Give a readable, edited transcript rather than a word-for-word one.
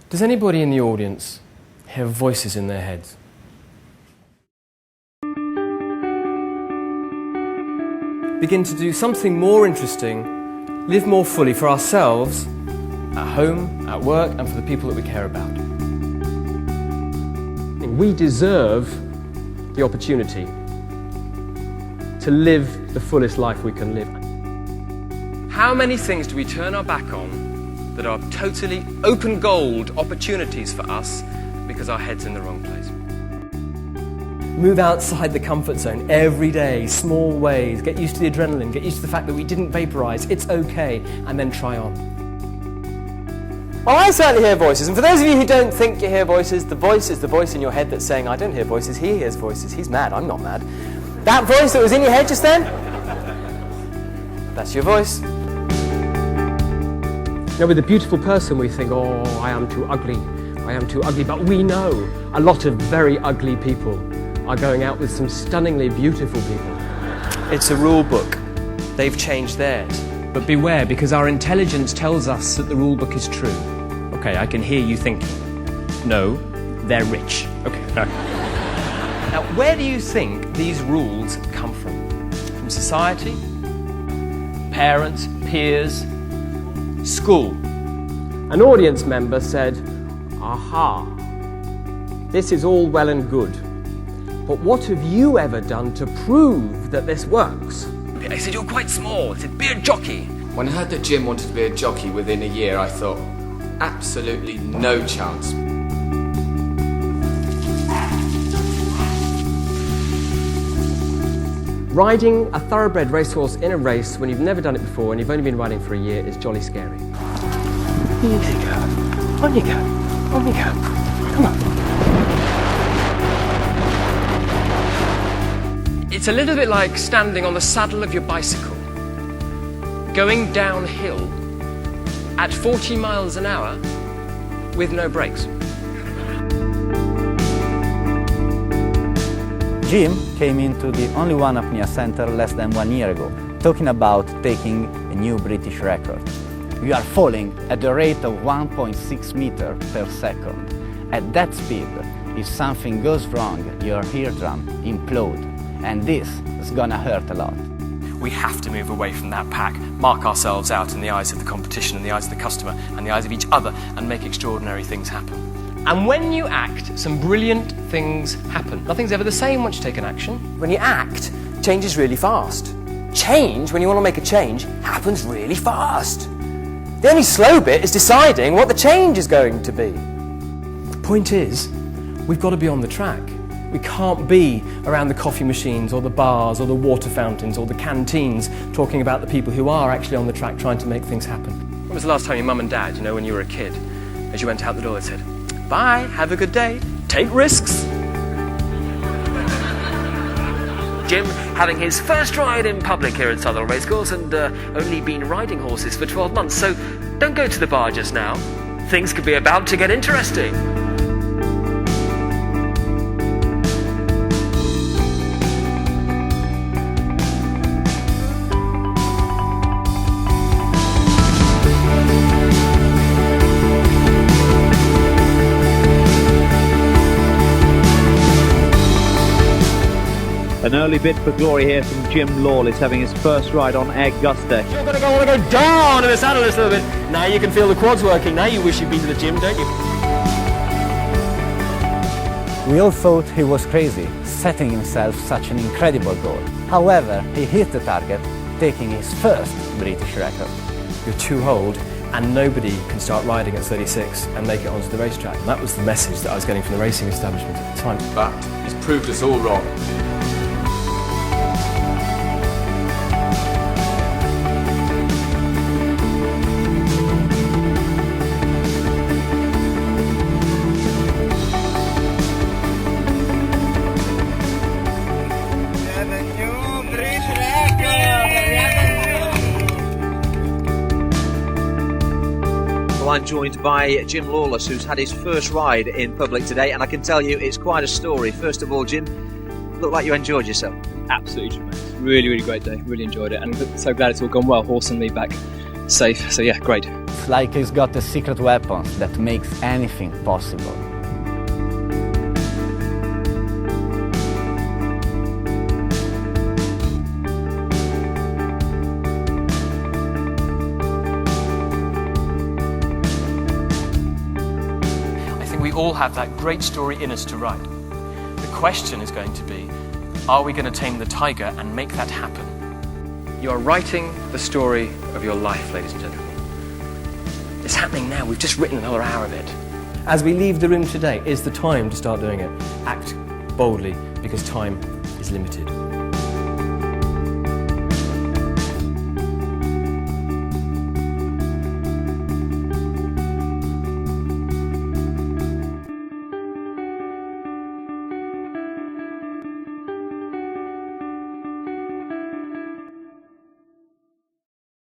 Does anybody in the audience hear voices in their heads? Begin to do something more interesting, live more fully for ourselves, at home, at work, and for the people that we care about. We deserve the opportunity to live the fullest life we can live. How many things do we turn our back on that are totally open gold opportunities for us because our head's in the wrong place? Move outside the comfort zone every day, small ways, get used to the adrenaline, get used to the fact that we didn't vaporize, it's okay, and then try on. Well, I certainly hear voices, and for those of you who don't think you hear voices, the voice is the voice in your head that's saying, I don't hear voices, he hears voices, he's mad, I'm not mad. That voice that was in your head just then, that's your voice. You know, with a beautiful person we think, oh, I am too ugly, but we know a lot of very ugly people are going out with some stunningly beautiful people. It's a rule book. They've changed theirs. But beware, because our intelligence tells us that the rule book is true. Okay, I can hear you thinking, no, they're rich. Okay, no. Now, where do you think these rules come from? From society? Parents? Peers? School? An audience member said, aha, this is all well and good, but what have you ever done to prove that this works? I said, you're quite small. I said, be a jockey. When I heard that Jim wanted to be a jockey within a year, I thought, absolutely no chance. Riding a thoroughbred racehorse in a race when you've never done it before and you've only been riding for a year is jolly scary. Easy, girl. On you go. On you go. Come on. It's a little bit like standing on the saddle of your bicycle, going downhill at 40 miles an hour with no brakes. Jim came into the Only One Apnea Center less than 1 year ago, talking about taking a new British record. You are falling at the rate of 1.6 meters per second. At that speed, if something goes wrong, your eardrum implodes. And this is gonna hurt a lot. We have to move away from that pack, mark ourselves out in the eyes of the competition, in the eyes of the customer, and the eyes of each other, and make extraordinary things happen. And when you act, some brilliant things happen. Nothing's ever the same once you take an action. When you act, change is really fast. Change, when you want to make a change, happens really fast. The only slow bit is deciding what the change is going to be. The point is, we've got to be on the track. We can't be around the coffee machines or the bars or the water fountains or the canteens talking about the people who are actually on the track trying to make things happen. When was the last time your mum and dad, when you were a kid, as you went out the door, they said, bye, have a good day, take risks? Jim having his first ride in public here at Southwell Racecourse and only been riding horses for 12 months, so don't go to the bar just now. Things could be about to get interesting. An early bid for glory here from Jim Lawless, having his first ride on Augusta. You're going to want to go down in the saddle just a little bit. Now you can feel the quads working. Now you wish you'd been to the gym, don't you? We all thought he was crazy, setting himself such an incredible goal. However, he hit the target, taking his first British record. You're too old, and nobody can start riding at 36 and make it onto the racetrack. And that was the message that I was getting from the racing establishment at the time. But he's proved us all wrong. Well, I'm joined by Jim Lawless, who's had his first ride in public today, and I can tell you it's quite a story. First of all, Jim, looked like you enjoyed yourself. Absolutely tremendous. Really, really great day. Really enjoyed it, and so glad it's all gone well. Horse and me back safe. So yeah, great. It's like he's got a secret weapon that makes anything possible. We all have that great story in us to write. The question is going to be, are we going to tame the tiger and make that happen? You are writing the story of your life, ladies and gentlemen. It's happening now. We've just written another hour of it. As we leave the room today, is the time to start doing it. Act boldly, because time is limited.